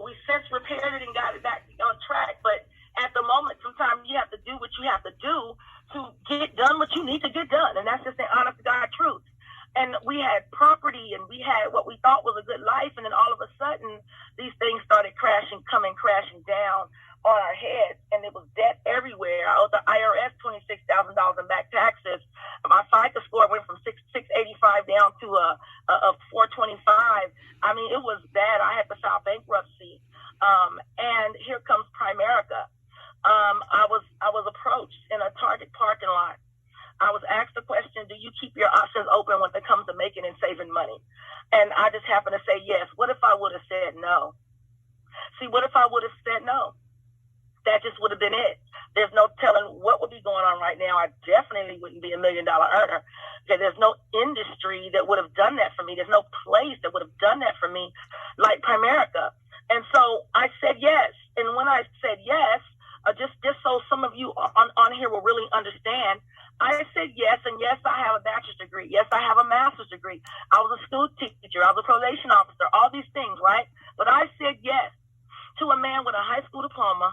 we since repaired it and got it back on track. But at the moment, sometimes you have to do what you have to do to get done what you need to get done. And that's just the honest to God truth. And we had property and we had what we thought was a good life. And then all of a sudden, these things started coming crashing down on our heads. And it was debt everywhere. I owed the IRS $26,000 in back taxes. My FICA score went from 685 down to a 425. I mean, it was bad. I had to file bankruptcy. And here comes Primerica. I was approached in a Target parking lot. I was asked the question, do you keep your options open when it comes to making and saving money? And I just happened to say yes. What if I would have said no? See, what if I would have said no? That just would have been it. There's no telling what would be going on right now. I definitely wouldn't be $1 million earner. Okay, there's no industry that would have done that for me. There's no place that would have done that for me like Primerica. And so I said yes. And when I said yes, just so some of you on here will really understand, I said yes, and yes, I have a bachelor's degree. Yes, I have a master's degree. I was a school teacher. I was a probation officer, all these things, right? But I said yes to a man with a high school diploma.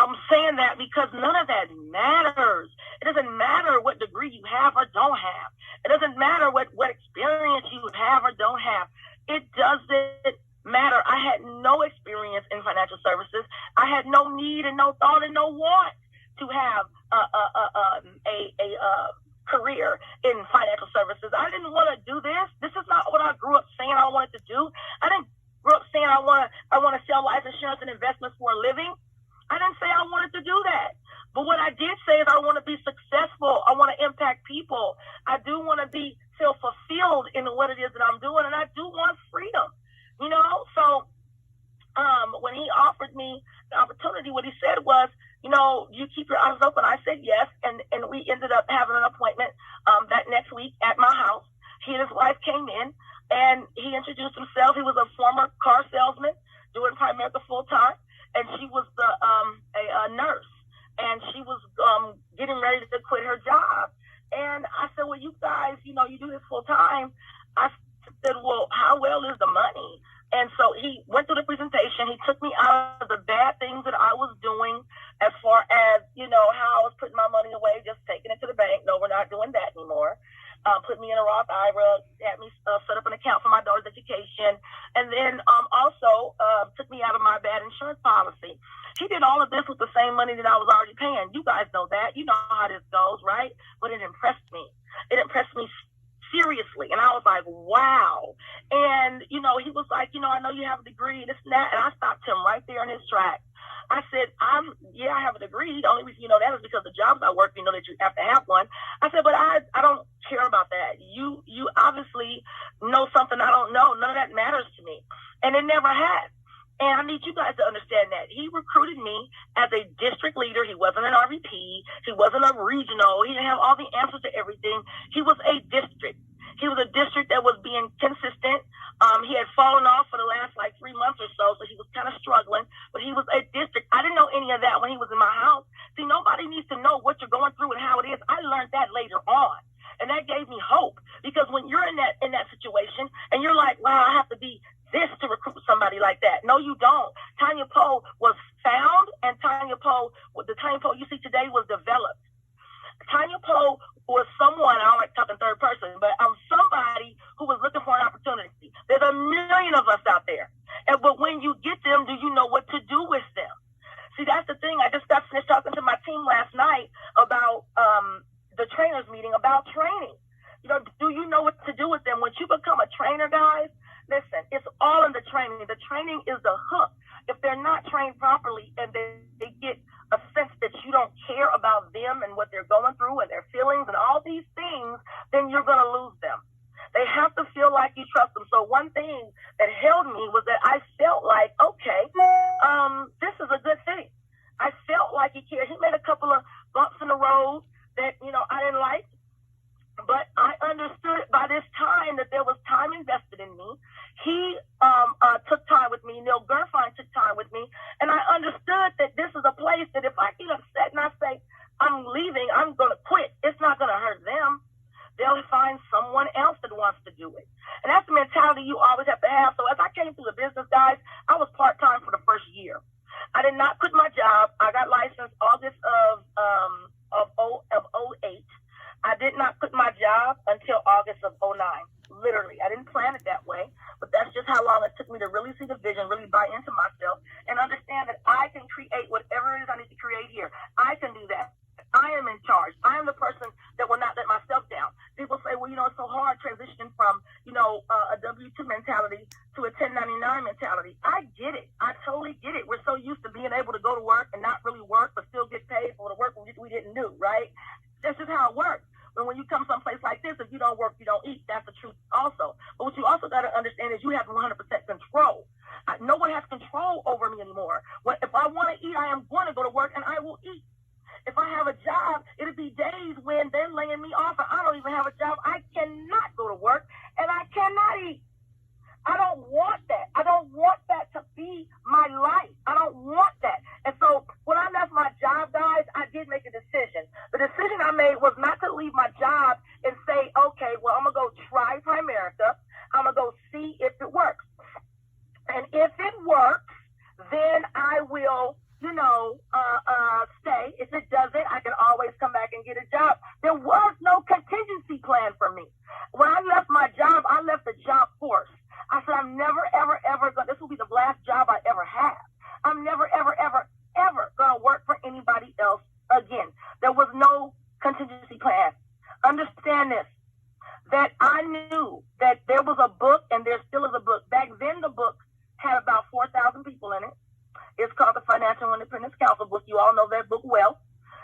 I'm saying that because none of that matters. It doesn't matter what degree you have or don't have. It doesn't matter what experience you have or don't have. It doesn't matter. I had no experience in financial services. I had no need and no thought and no want to have a career in financial services. I didn't want to do this. This is not what I grew up saying I wanted to do. I didn't grow up saying I want to sell life insurance and investments for a living. I didn't say I wanted to do that. But what I did say is I want to be successful. I want to impact people. I do want to feel fulfilled in what it is that I'm doing, and I do want freedom. You know, so when he offered me the opportunity, what he said was, you know, you keep your eyes open. I said yes, and we ended up having an appointment that next week at my house. He and his wife came in, and he introduced himself. He was a former car salesman doing Primerica full time, and she was a nurse, and she was getting ready to quit her job. And I said, well, you guys, you know, you do this full time. I said, well, how well is the money? And so he went through the presentation. He took me out of the bad things that I was doing as far as, you know, how I was putting my money away, just taking it to the bank. No, we're not doing that anymore. Put me in a Roth IRA, had me set up an account for my daughter's education, and then also took me out of my bad insurance policy. He did all of this with the same money that I was already paying. You guys know that. You know how this goes, right? But it impressed me. It impressed me seriously. And I was like, wow. And, you know, he was like, you know, I know you have a degree, this and that. And I stopped him right there in his tracks. I said, I have a degree. The only reason you know that is because the jobs I work, you know that you have to have one. I said, but I don't care about that. You obviously know something I don't know. None of that matters to me. And it never has. And I need you guys to understand that. He recruited me as a district leader. He wasn't an RVP. He wasn't a regional. He didn't have all the answers to everything. He was a district. He was a district that was being consistent. He had fallen off for the last 3 months or so he was kind of struggling. But he was a district. I didn't know any of that when he was in my house. See, nobody needs to know what you're going through and how it is. I learned that later on. And that gave me hope. Because when you're in that situation and you're like, wow, I have to be this to recruit somebody like that. No, you don't. Tonia Poe was found, and the Tonia Poe you see today was developed. Tonia Poe was someone, I don't like talking third person, but somebody who was looking for an opportunity. There's a million of us out there. But when you get them, do you know what to do with them? See, that's the thing. I just got finished talking to my team last night about the trainers meeting, about training. You know, do you know what to do with them? Once you become a trainer, guys, listen, it's all in the training. The training is the hook. If they're not trained properly and they get a sense that you don't care about them and what they're going through and their feelings and all these things, then you're going to lose them. They have to feel like you trust them. So one thing that held me was that I felt like, okay, this is a good thing. I felt like he cared. He made a couple of bumps in the road that, you know, I didn't like. But I understood by this time that there was time invested in me. He took time with me. Neil Gerfine took time with me. And I understood that this is a place that if I get upset and I say, I'm leaving, I'm going to quit, it's not going to hurt them. They'll find someone else that wants to do it. And that's the mentality you always have to have. So as I came through the business, guys, I was part-time for the I did not quit my job. I got licensed August of '08. I did not quit my job until August of '09. Literally, I didn't plan it that way, but that's just how long it took me to really see the vision, really buy into myself, and understand that I can create whatever it is I need to create here. I can do that. I am in charge. I am the person that will not let myself down. People say, well, it's so hard transitioning from, a W-2 mentality to a 1099 mentality. I get it. I totally get it. We're so used to being able to go to work and not really work, but still get paid for the work we didn't do, right? That's just how it works. But when you come someplace like this, if you don't work, you don't eat. That's the truth also. But what you also got to understand is you have 100% control. No one has control over me anymore. If I want to eat, I am going to go to work and I will eat. If I have a job, it'll be days when they're laying me off and I don't even have a job. I cannot go to work and I cannot eat. I don't want that. I don't want that to be my life. I don't want that. And so when I left my job, guys, I did make a decision. The decision I made was not to leave my job and say, okay, well, I'm going to go try Primerica. I'm going to go see if it works. And if it works, then I will, stay. If it doesn't, I can always come back and get a job. There was no contingency plan for me. When I left my job, I left the job force. I said, I'm never, ever, ever going to, this will be the last job I ever have. I'm never, ever, ever, ever going to work for anybody else again. There was no contingency plan. Understand this, that I knew that there was a book, and there still is a book. Back then, the book had about 4,000 people in it. It's called the Financial Independence Council book. You all know that book well.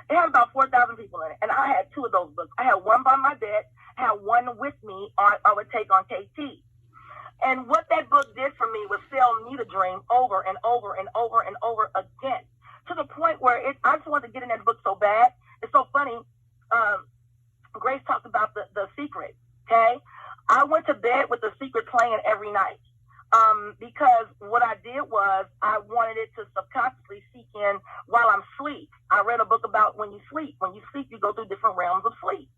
It had about 4,000 people in it, and I had two of those books. I had one by my bed, had one with me I would take on KT. And what that book did for me was sell me the dream over and over and over and over again, to the point where I just wanted to get in that book so bad. It's so funny. Grace talked about the secret, okay? I went to bed with the secret playing every night. Because what I did was I wanted it to subconsciously seep in while I'm asleep. I read a book about when you sleep. When you sleep, you go through different realms of sleep.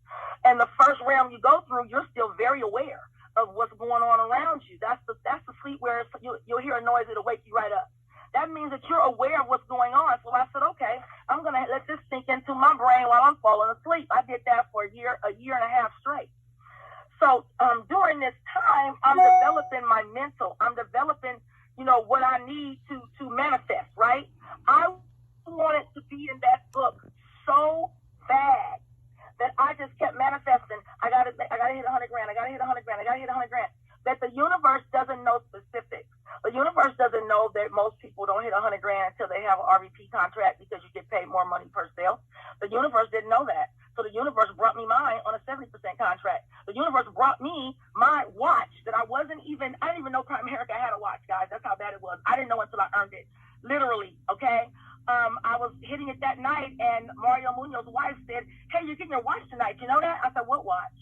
And the first realm you go through, you're still very aware of what's going on around you. That's the sleep where you'll hear a noise, it'll wake you right up. That means that you're aware of what's going on. So I said, okay, I'm going to let this sink into my brain while I'm falling asleep. I did that for a year and a half straight. So during this time, I'm developing my mental. I'm developing, what I need to manifest, right? I wanted to be in that book so bad that I just kept manifesting. I got to hit 100 grand. I got to hit 100 grand. I got to hit 100 grand. That the universe doesn't know specifics. The universe doesn't know that most people don't hit 100 grand until they have an RVP contract because you get paid more money per sale. The universe didn't know that. So the universe brought me mine on a 70% contract. The universe brought me my watch that I didn't even know Primerica had a watch, guys. That's how bad it was. I didn't know until I earned it. Literally, okay? I was hitting it that night, and Mario Munoz's wife said, hey, you're getting your watch tonight. You know that? I said, what watch?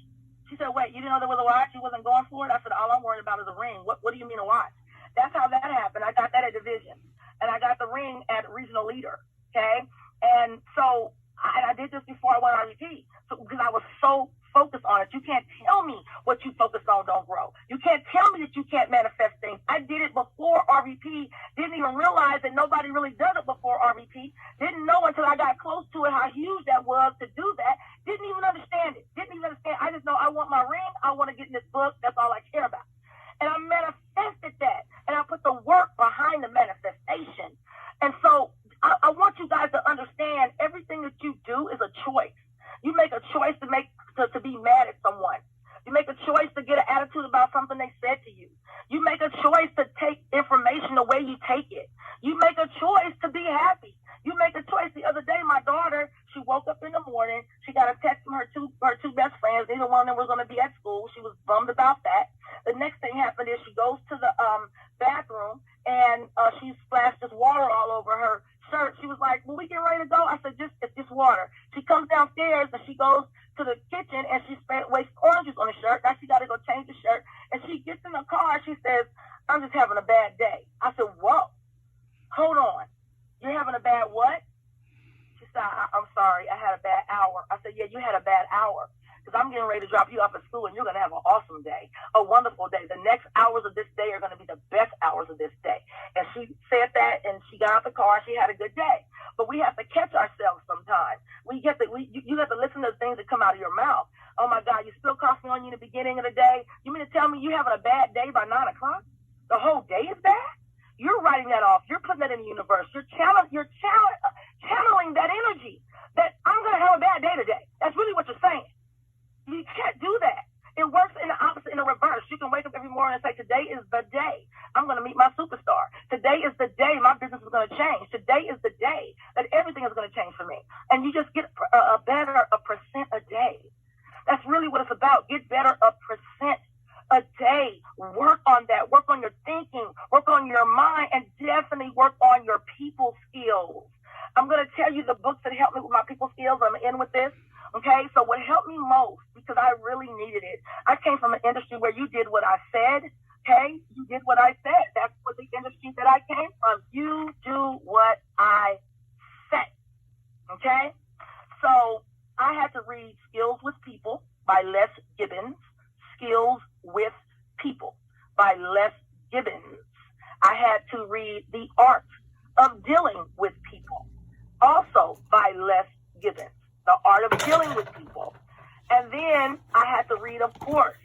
She said, wait, you didn't know there was a watch? You wasn't going for it? I said, all I'm worried about is a ring. What do you mean a watch? That's how that happened. I got that at Division. And I got the ring at Regional Leader, okay? And so I did this before I went RVP, because I was so focused on it. You can't tell me what you focus on don't grow. You can't tell me that you can't manifest things. I did it before RVP. Didn't even realize that nobody really does it before RVP. Didn't know until I got close to it how huge that was to do that. Didn't even understand it. I just know I want my ring. I want to get in this book. That's all I care about. And I manifested that. And I put the work behind the manifestation. And so I want you guys to understand everything that you do is a choice. You make a choice to be mad at someone. You make a choice to get an attitude about something they said to you. You make a choice to take information the way you take it. You make a choice to be happy. You make a choice. The other day, my daughter, she woke up in the morning. She got a text from her two best friends. Neither one of them was going to be at school. She was bummed about that. The next thing happened is she goes to the bathroom, and she splashed this water all over her shirt. She was like, will we get ready to go? I said, it's just water. She comes downstairs, and she goes to the kitchen, and she wastes orange juice on the shirt. Now she got to go change the shirt. And she gets in the car, and she says, I'm just having a bad day. I said, whoa, hold on. You're having a bad what? She said, I'm sorry, I had a bad hour. I said, yeah, you had a bad hour. because I'm getting ready to drop you off at school, and you're going to have an awesome day, a wonderful day. The next hours of this day are going to be the best hours of this day. And she said that, and she got out the car. She had a good day. But we have to catch ourselves sometimes. You have to listen to the things that come out of your mouth. Oh, my God, you spilled coffee on you in the beginning of the day. You mean to tell me you're having a bad day by 9 o'clock? The whole day is bad? You're writing that off. You're putting that in the universe. You're channeling that energy that I'm going to have a bad day today. That's really what you're saying. You can't do that. It works in the opposite, in the reverse. You can wake up every morning and say, today is the day I'm going to meet my superstar. Today is the day my business is going to change. Today is the day that everything is going to change for me. And you just get a better percent a day. That's really what it's about. Get better a percent a day. Work on that. Work on your thinking. Work on your mind, and definitely work on your people skills. I'm going to tell you the books that helped me with my people skills. I'm going to end with this. Okay, so what helped me most, because I really needed it, I came from an industry where you did what I said. Okay, you did what I said. That's what the industry that I came from. You do what I say. Okay, so I had to read Skills with People by Les Gibbons. Skills with People by Les Gibbons. I had to read The Art of Dealing with People, also by Les Gibbons. The Art of Dealing with People. And then I had to read, of course,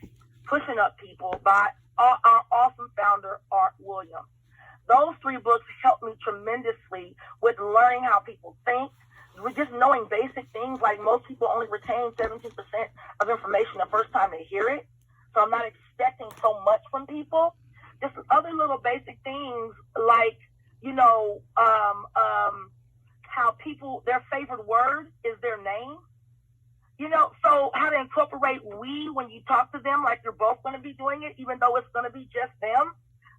Pushing Up People by our awesome founder, Art Williams. Those 3 books helped me tremendously with learning how people think, with just knowing basic things. Like most people only retain 17% of information the first time they hear it. So I'm not expecting so much from people. Just other little basic things like, how people, their favorite word is their name. So how to incorporate we when you talk to them, like you're both going to be doing it, even though it's going to be just them.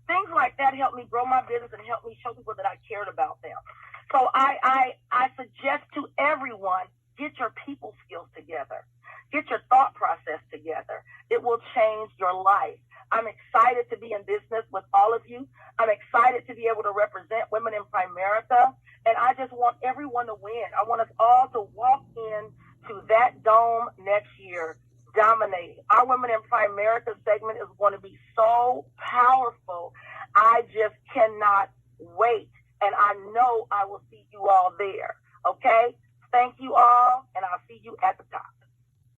Things like that helped me grow my business and help me show people that I cared about them. So I suggest to everyone, get your people skills together. Get your thought process together. It will change your life. I'm excited to be in business with all of you. I'm excited to be able to represent women in Primerica. And I just want everyone to win. I want us all to walk in to that dome next year, dominating. Our Women in Primerica segment is going to be so powerful. I just cannot wait. And I know I will see you all there. Okay? Thank you all, and I'll see you at the top.